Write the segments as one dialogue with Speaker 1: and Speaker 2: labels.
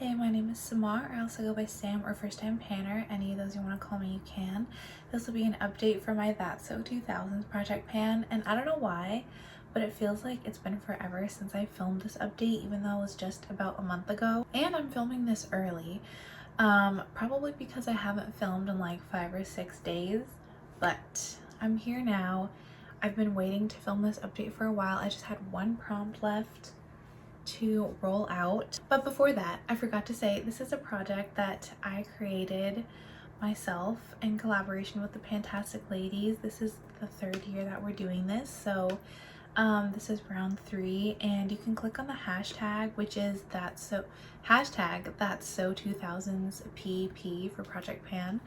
Speaker 1: Hey, my name is Samar. I also go by Sam or First Time Panner. Any of those you want to call me, you can. This will be an update for my That's So 2000s Project Pan, and I don't know why, but it feels like it's been forever since I filmed this update, even though it was just about a month ago. And I'm filming this early, probably because I haven't filmed in like 5 or 6 days, but I'm here now. I've been waiting to film this update for a while. I just had one prompt left to roll out. But before that, I forgot to say this is a project that I created myself in collaboration with the Fantastic Ladies. This is the 3rd year that we're doing this, so this is round 3, and you can click on the hashtag, which is hashtag that's so 2000s PP for Project Pan,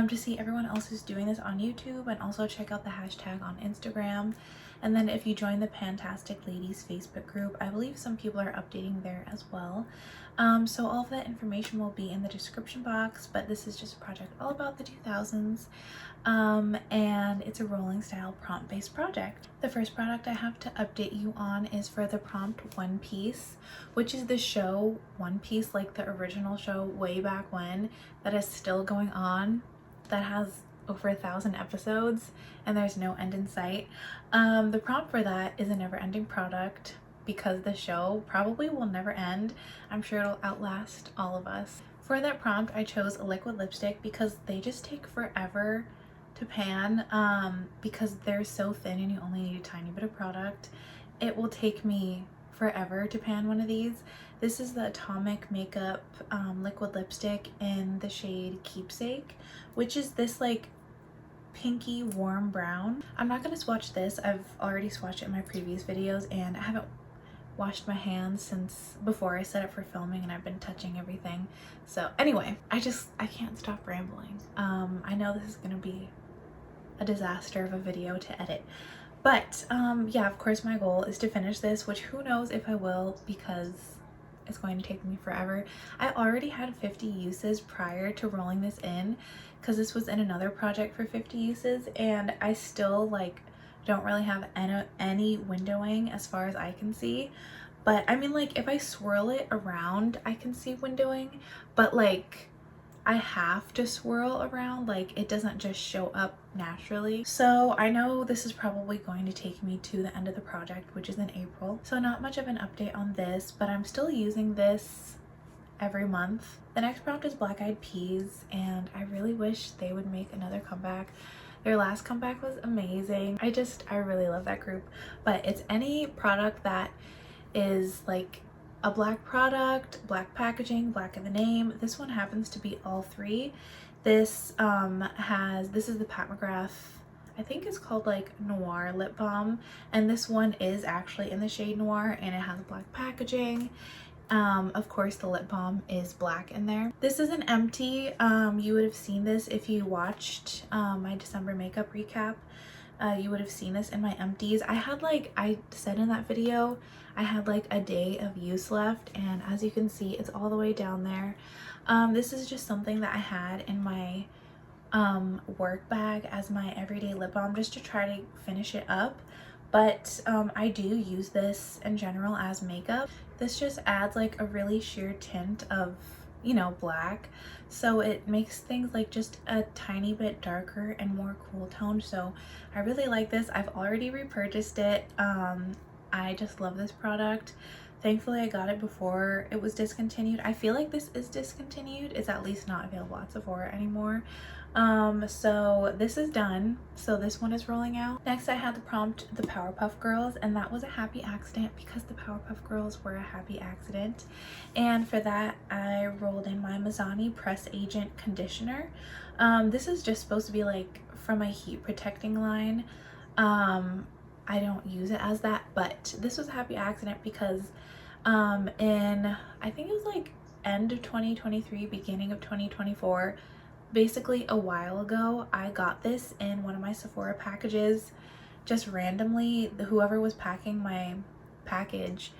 Speaker 1: to see everyone else who's doing this on YouTube, and also check out the hashtag on Instagram. And then if you join the Fantastic Ladies Facebook group, I believe some people are updating there as well. So all of that information will be in the description box, but this is just a project all about the 2000s, and it's a rolling style prompt-based project. The first product I have to update you on is for the prompt One Piece, which is the show One Piece, like the original show way back when, that is still going on, that has over 1,000 episodes and there's no end in sight. The prompt for that is a never-ending product, because the show probably will never end. I'm sure it'll outlast all of us. For that prompt, I chose a liquid lipstick because they just take forever to pan, because they're so thin and you only need a tiny bit of product. It will take me forever to pan one of these. This is the Atomic Makeup liquid lipstick in the shade Keepsake, which is this like pinky warm brown. I'm not going to swatch this. I've already swatched it in my previous videos, and I haven't washed my hands since before I set up for filming, and I've been touching everything. So anyway, I can't stop rambling. I know this is going to be a disaster of a video to edit, but yeah, of course my goal is to finish this, which who knows if I will, because it's going to take me forever. I already had 50 uses prior to rolling this in, because this was in another project for 50 uses, and I still like don't really have any windowing as far as I can see. But I mean, like, if I swirl it around I can see windowing, but like I have to swirl around, like it doesn't just show up naturally. So I know this is probably going to take me to the end of the project, which is in April. So not much of an update on this, but I'm still using this every month. The next prompt is Black Eyed Peas, and I really wish they would make another comeback. Their last comeback was amazing. I really love that group. But it's any product that is like a black product, black packaging, black in the name. This one happens to be all 3. This this is the Pat McGrath, I think it's called like Noir lip balm, and this one is actually in the shade Noir, and it has black packaging. Of course the lip balm is black in there. This is an empty. You would have seen this if you watched my December makeup recap. You would have seen this in my empties. I said in that video, I had like a day of use left, and as you can see, it's all the way down there. This is just something that I had in my work bag as my everyday lip balm, just to try to finish it up. But I do use this in general as makeup. This just adds like a really sheer tint of, you know, black, so it makes things like just a tiny bit darker and more cool toned. So I really like this. I've already repurchased it. I just love this product. Thankfully I got it before it was discontinued. I feel like this is discontinued. It's at least not available at Sephora anymore. So this is done. So this one is rolling out. Next I had the prompt the Powerpuff Girls, and that was a happy accident because the Powerpuff Girls were a happy accident. And for that I rolled in my Mizani Press Agent Conditioner. This is just supposed to be like from my heat protecting line. I don't use it as that, but this was a happy accident because in I think it was like end of 2023, beginning of 2024, basically a while ago, I got this in one of my Sephora packages just randomly. Whoever was packing my package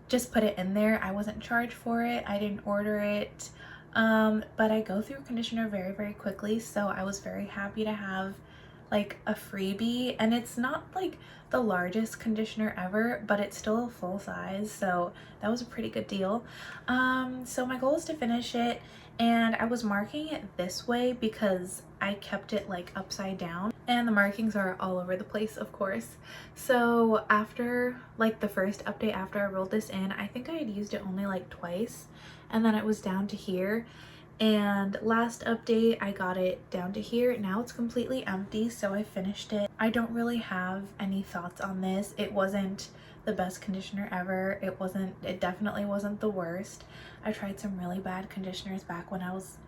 Speaker 1: just put it in there. I wasn't charged for it. I didn't order it. But I go through conditioner very, very quickly, so I was very happy to have like a freebie, and it's not like the largest conditioner ever, but it's still a full size, so that was a pretty good deal. So my goal is to finish it, and I was marking it this way because I kept it like upside down, and the markings are all over the place, of course. So after like the first update, after I rolled this in, I think I had used it only like twice, and then it was down to here. And last update I got it down to here. Now it's completely empty, so I finished it. I don't really have any thoughts on this. It wasn't the best conditioner ever. It definitely wasn't the worst. I tried some really bad conditioners back when I was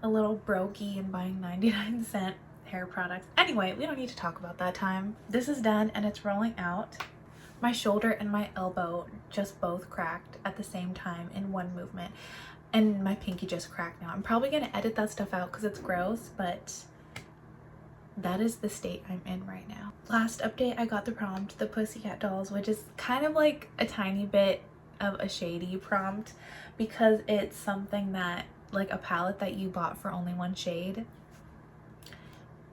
Speaker 1: a little brokey and buying 99-cent hair products. Anyway, we don't need to talk about that time. This is done and it's rolling out. My shoulder and my elbow just both cracked at the same time in one movement. And my pinky just cracked now. I'm probably gonna edit that stuff out because it's gross, but that is the state I'm in right now. Last update, I got the prompt, the Pussycat Dolls, which is kind of like a tiny bit of a shady prompt because it's something that, like a palette that you bought for only one shade.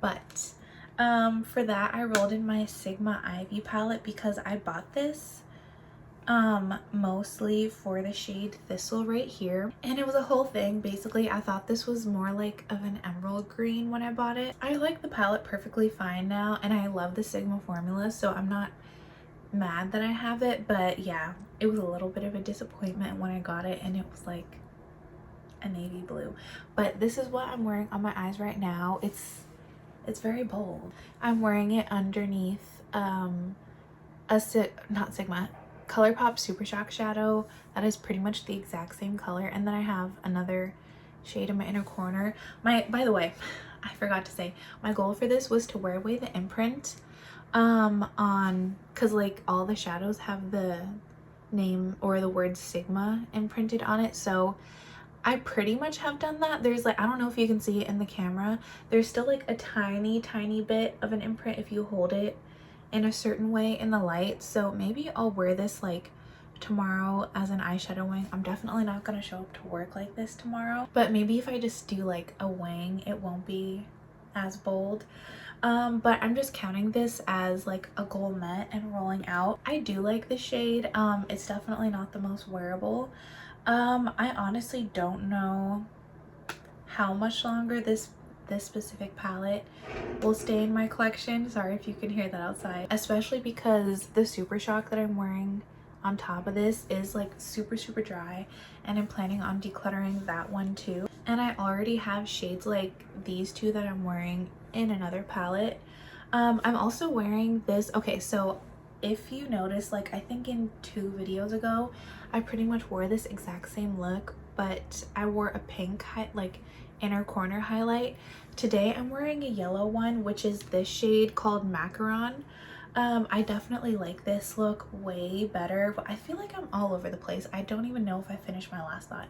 Speaker 1: But for that, I rolled in my Sigma Ivy palette because I bought this mostly for the shade Thistle right here, and it was a whole thing. Basically, I thought this was more like of an emerald green when I bought it. I like the palette perfectly fine now, and I love the Sigma formula, so I'm not mad that I have it. But yeah, it was a little bit of a disappointment when I got it and it was like a navy blue. But this is what I'm wearing on my eyes right now. It's very bold. I'm wearing it underneath not Sigma, ColourPop Super Shock shadow that is pretty much the exact same color, and then I have another shade in my inner corner. By the way, I forgot to say, my goal for this was to wear away the imprint because like all the shadows have the name or the word Sigma imprinted on it, so I pretty much have done that. There's like, I don't know if you can see it in the camera, there's still like a tiny bit of an imprint if you hold it in a certain way in the light. So maybe I'll wear this like tomorrow as an eyeshadow wing. I'm definitely not gonna show up to work like this tomorrow, but maybe if I just do like a wing, it won't be as bold. But I'm just counting this as like a goal met and rolling out. I do like the shade. It's definitely not the most wearable. I honestly don't know how much longer this specific palette will stay in my collection. Sorry if you can hear that outside, especially because the Super Shock that I'm wearing on top of this is like super dry, and I'm planning on decluttering that one too. And I already have shades like these two that I'm wearing in another palette. I'm also wearing this. Okay, so if you notice, like I think in 2 videos ago I pretty much wore this exact same look, but I wore a pink like inner corner highlight. Today I'm wearing a yellow one, which is this shade called Macaron. I definitely like this look way better, but I feel like I'm all over the place. I don't even know if I finished my last thought,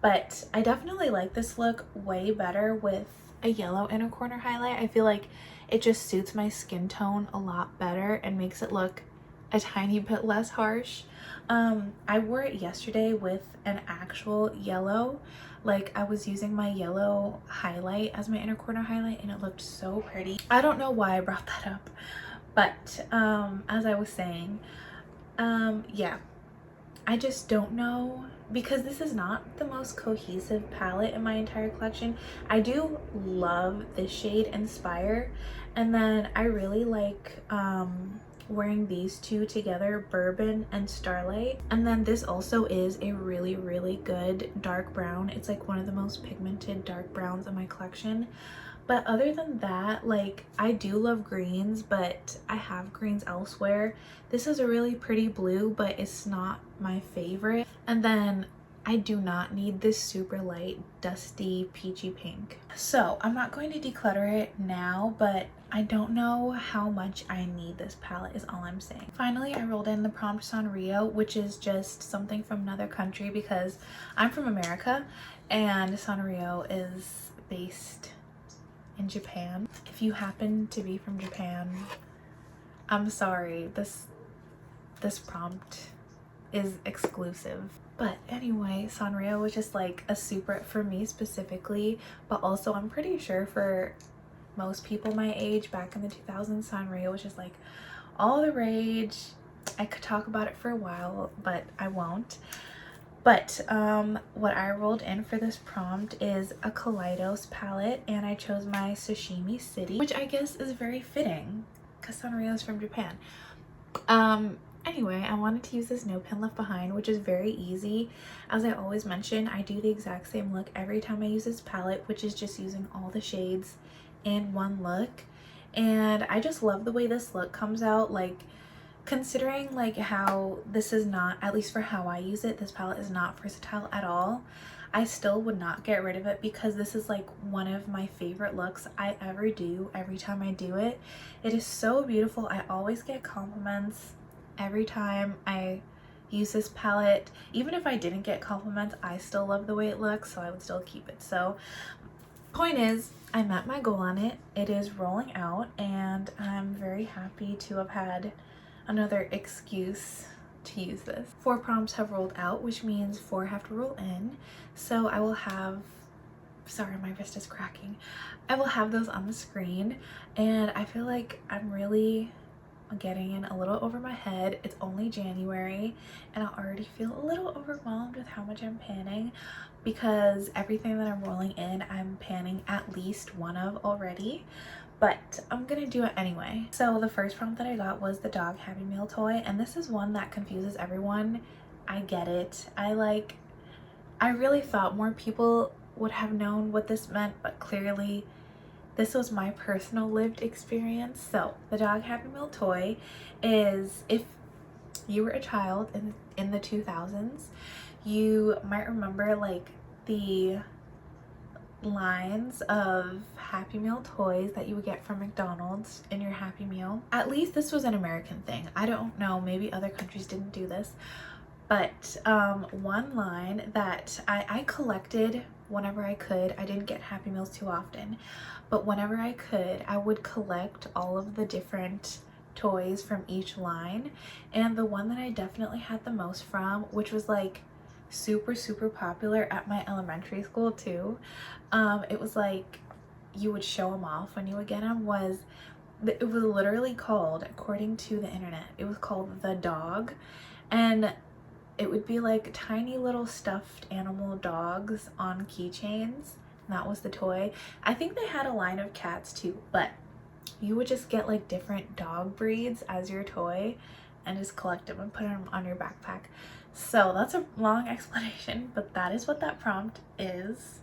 Speaker 1: but I definitely like this look way better with a yellow inner corner highlight. I feel like it just suits my skin tone a lot better and makes it look a tiny bit less harsh. I wore it yesterday with an actual yellow. Like I was using my yellow highlight as my inner corner highlight and it looked so pretty. I don't know why I brought that up, but as I was saying, yeah, I just don't know, because this is not the most cohesive palette in my entire collection. I do love this shade Inspire, and then I really like wearing these two together, Bourbon and Starlight. And then this also is a really good dark brown. It's like one of the most pigmented dark browns in my collection. But other than that, like I do love greens, but I have greens elsewhere. This is a really pretty blue, but it's not my favorite. And then I do not need this super light dusty peachy pink. So I'm not going to declutter it now, but I don't know how much I need this palette is all I'm saying. Finally, I rolled in the Prompt Sanrio, which is just something from another country because I'm from America and Sanrio is based in Japan. If you happen to be from Japan, I'm sorry, this prompt is exclusive. But anyway, Sanrio was just like a super, for me specifically, but also I'm pretty sure for most people my age back in the 2000s, Sanrio was just like all the rage. I could talk about it for a while, but I won't. But what I rolled in for this prompt is a Kaleidos palette, and I chose my Sashimi City, which I guess is very fitting because Sanrio is from Japan. Anyway, I wanted to use this No Pin Left Behind, which is very easy. As I always mention, I do the exact same look every time I use this palette, which is just using all the shades in one look. And I just love the way this look comes out. Like, considering like how this is not, at least for how I use it, this palette is not versatile at all, I still would not get rid of it because this is like one of my favorite looks I ever do. Every time I do it, it is so beautiful. I always get compliments every time I use this palette. Even if I didn't get compliments, I still love the way it looks, so I would still keep it. So point is, I met my goal on it. It is rolling out, and I'm very happy to have had another excuse to use this. 4 prompts have rolled out, which means 4 have to roll in. So I will have, sorry, my wrist is cracking. I will have those on the screen, and I feel like I'm really getting in a little over my head. It's only January, and I already feel a little overwhelmed with how much I'm panning, because everything that I'm rolling in, I'm panning at least one of already. But I'm gonna do it anyway. So the first prompt that I got was the dog Happy Meal toy, and this is one that confuses everyone. I get it. I really thought more people would have known what this meant, but clearly this was my personal lived experience. So the dog Happy Meal toy is, if you were a child in the 2000s, you might remember like the lines of Happy Meal toys that you would get from McDonald's in your Happy Meal. At least this was an American thing. I don't know, maybe other countries didn't do this, but one line that I collected whenever I could. I didn't get Happy Meals too often, but whenever I could, I would collect all of the different toys from each line. And the one that I definitely had the most from, which was like super popular at my elementary school too, it was like you would show them off when you would get them, it was literally called, according to the internet, it was called the dog, and it would be like tiny little stuffed animal dogs on keychains. That was the toy. I think they had a line of cats too, but you would just get like different dog breeds as your toy and just collect them and put them on your backpack. So that's a long explanation, but that is what that prompt is.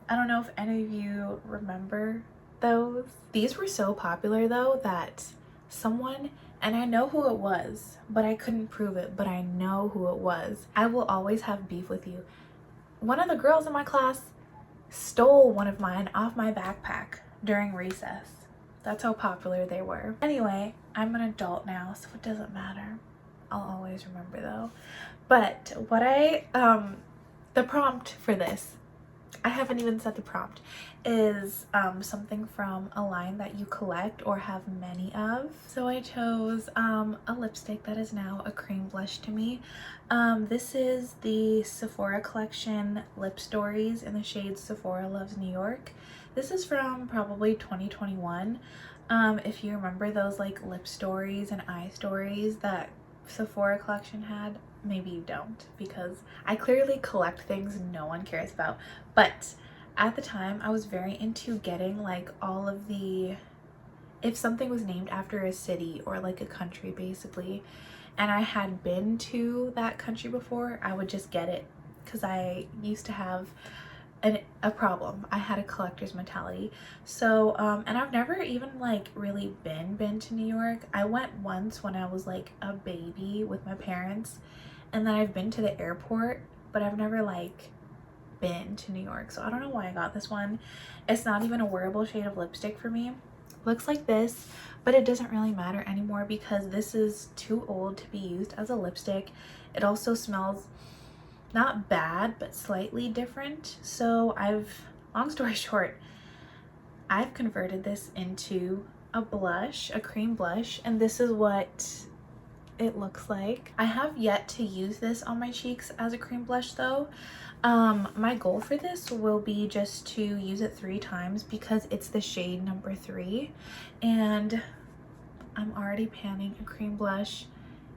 Speaker 1: I don't know if any of you remember those. These were so popular though that someone, and I know who it was, but I couldn't prove it, but I know who it was. I will always have beef with you. One of the girls in my class stole one of mine off my backpack during recess. That's how popular they were. Anyway, I'm an adult now, so it doesn't matter. I'll always remember though. But what the prompt for this, I haven't even said the prompt, is something from a line that you collect or have many of. So I chose a lipstick that is now a cream blush to me. This is the Sephora collection Lip Stories in the shade Sephora Loves New York. This is from probably 2021. If you remember those like lip stories and eye stories that Sephora collection had, maybe you don't, because I clearly collect things no one cares about. But at the time, I was very into getting like all of the, if something was named after a city or like a country basically, and I had been to that country before, I would just get it, because I used to have a problem. I had a collector's mentality. So and I've never even like really been to New York. I went once when I was like a baby with my parents, and then I've been to the airport, but I've never like been to New York. So I don't know why I got this one. It's not even a wearable shade of lipstick for me. Looks like this, but it doesn't really matter anymore because this is too old to be used as a lipstick. It also smells not bad, but slightly different. So long story short, I've converted this into a blush, a cream blush, and this is what it looks like. I have yet to use this on my cheeks as a cream blush though. My goal for this will be just to use it 3 times because it's the shade number 3, and I'm already panning a cream blush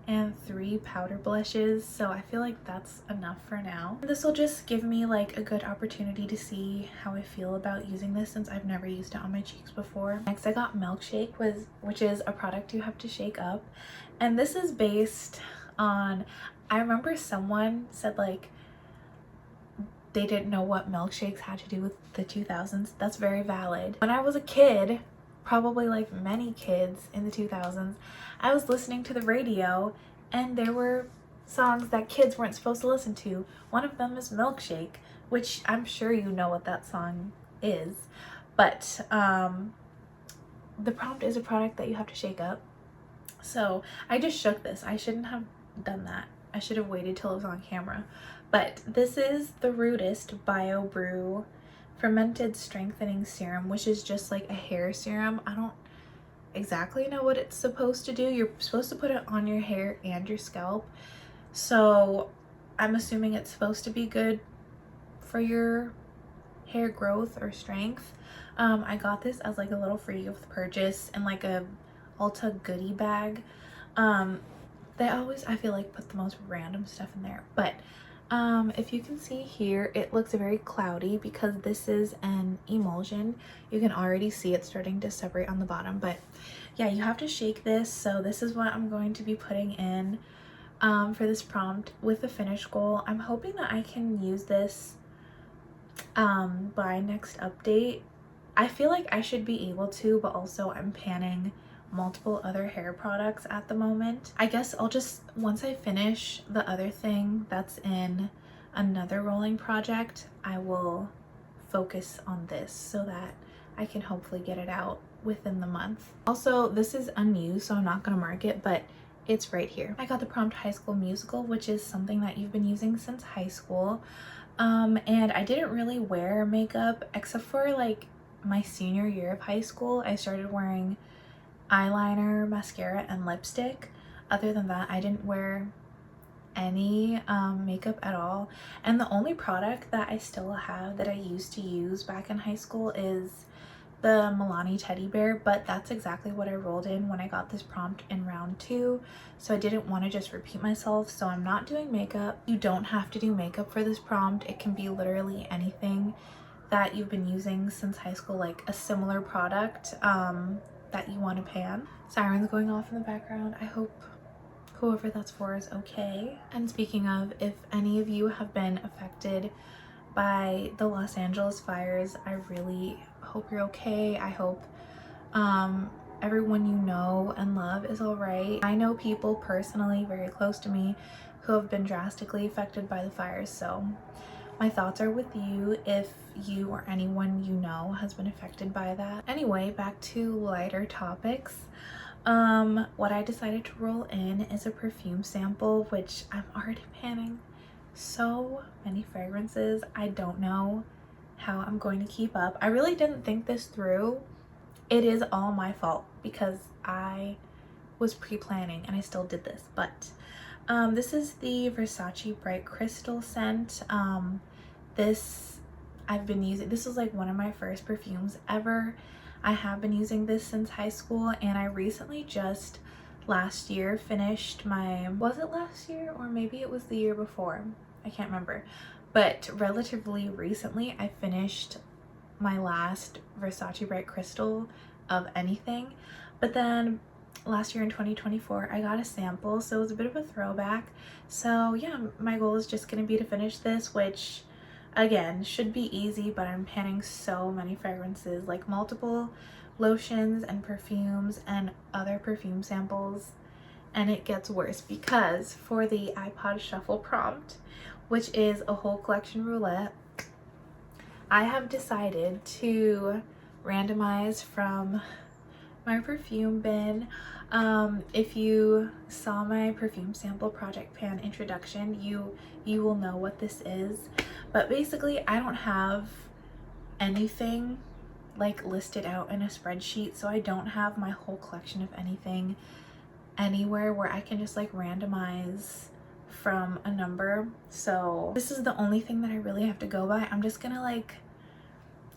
Speaker 1: and 3 powder blushes, so I feel like that's enough for now. This will just give me like a good opportunity to see how I feel about using this since I've never used it on my cheeks before. Next I got Milkshake, which is a product you have to shake up, and this is based on, I remember someone said like they didn't know what milkshakes had to do with the 2000s. That's very valid. When I was a kid, probably like many kids in the 2000s, I was listening to the radio and there were songs that kids weren't supposed to listen to. One of them is Milkshake, which I'm sure you know what that song is, but the prompt is a product that you have to shake up. So I just shook this. I shouldn't have done that. I should have waited till it was on camera. But this is the Rooted Bio Brew Fermented Strengthening Serum, which is just like a hair serum. I don't exactly know what it's supposed to do. You're supposed to put it on your hair and your scalp. So I'm assuming it's supposed to be good for your hair growth or strength. I got this as like a little free gift purchase in like a Ulta goodie bag. They always, I feel like, put the most random stuff in there, but if you can see here, it looks very cloudy because this is an emulsion. You can already see it starting to separate on the bottom, but yeah, you have to shake this. So this is what I'm going to be putting in for this prompt with the finish goal. I'm hoping that I can use this by next update. I feel like I should be able to, but also I'm panning multiple other hair products at the moment. I guess I'll just, once I finish the other thing that's in another rolling project, I will focus on this so that I can hopefully get it out within the month. Also, this is unused, so I'm not gonna mark it, but it's right here. I got the prompt High School Musical, which is something that you've been using since high school. And I didn't really wear makeup except for like my senior year of high school. I started wearing eyeliner, mascara, and lipstick. Other than that, I didn't wear any makeup at all. And the only product that I still have that I used to use back in high school is the Milani teddy bear, but that's exactly what I rolled in when I got this prompt in round 2, so I didn't want to just repeat myself. So I'm not doing makeup. You don't have to do makeup for this prompt. It can be literally anything that you've been using since high school, like a similar product that you want to pan. Sirens going off in the background. I hope whoever that's for is okay. And speaking of, if any of you have been affected by the Los Angeles fires, I really hope you're okay. I hope everyone you know and love is all right. I know people personally very close to me who have been drastically affected by the fires, so my thoughts are with you if you or anyone you know has been affected by that. Anyway, back to lighter topics. What I decided to roll in is a perfume sample, which I'm already panning so many fragrances. I don't know how I'm going to keep up. I really didn't think this through. It is all my fault because I was pre-planning and I still did this, but this is the Versace Bright Crystal scent. This I've been using. This was like one of my first perfumes ever. I have been using this since high school, and I recently just last year finished my, was it last year or maybe it was the year before? I can't remember, but relatively recently I finished my last Versace Bright Crystal of anything. But then last year in 2024 I got a sample, so it was a bit of a throwback. So yeah, my goal is just going to be to finish this, which again should be easy, but I'm panning so many fragrances, like multiple lotions and perfumes and other perfume samples. And it gets worse because for the iPod Shuffle prompt, which is a whole collection roulette, I have decided to randomize from my perfume bin. If you saw my perfume sample project pan introduction, you will know what this is. But basically, I don't have anything like listed out in a spreadsheet, so I don't have my whole collection of anything anywhere where I can just like randomize from a number, so this is the only thing that I really have to go by. I'm just gonna like,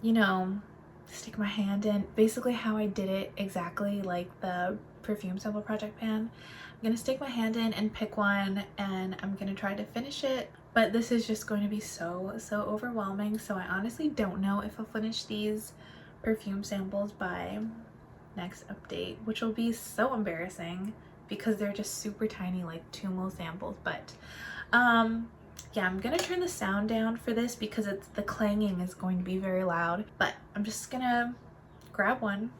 Speaker 1: you know, stick my hand in basically how I did it exactly like the perfume sample project pan. I'm gonna stick my hand in and pick one, and I'm gonna try to finish it, but this is just going to be so overwhelming. So I honestly don't know if I'll finish these perfume samples by next update, which will be so embarrassing because they're just super tiny, like 2 ml samples. But yeah, I'm gonna turn the sound down for this because the clanging is going to be very loud, but I'm just gonna grab one.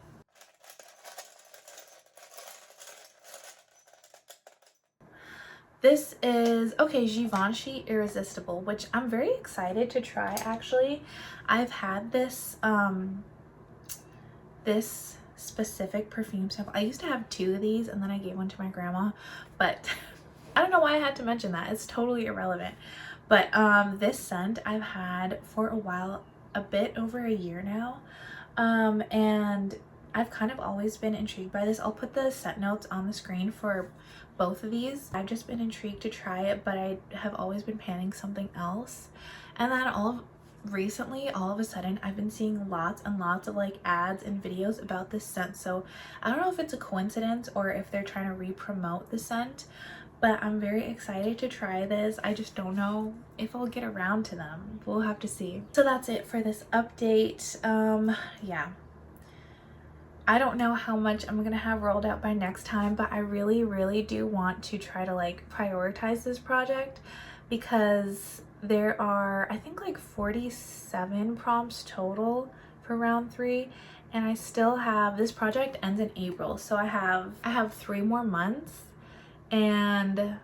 Speaker 1: This is, okay, Givenchy Irresistible, which I'm very excited to try actually. I've had this this specific perfume sample. I used to have 2 of these and then I gave one to my grandma, but I don't know why I had to mention that. It's totally irrelevant. But this scent I've had for a while, a bit over a year now, and I've kind of always been intrigued by this. I'll put the scent notes on the screen for both of these. I've just been intrigued to try it, but I have always been panning something else. And then recently, all of a sudden, I've been seeing lots and lots of like ads and videos about this scent. So I don't know if it's a coincidence or if they're trying to re-promote the scent, but I'm very excited to try this. I just don't know if I'll get around to them. We'll have to see. So that's it for this update. Yeah. I don't know how much I'm gonna have rolled out by next time, but I really do want to try to like prioritize this project because there are, I think, like 47 prompts total for round 3, and I still have, this project ends in April, so I have 3 more months and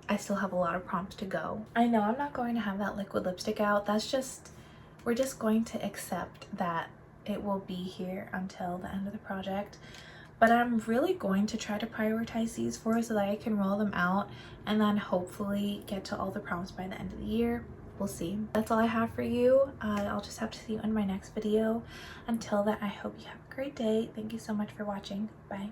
Speaker 1: I still have a lot of prompts to go. I know I'm not going to have that liquid lipstick out. That's just, we're just going to accept that it will be here until the end of the project. But I'm really going to try to prioritize these 4 so that I can roll them out and then hopefully get to all the prompts by the end of the year. We'll see. That's all I have for you. I'll just have to see you in my next video. Until then, I hope you have a great day. Thank you so much for watching. Bye.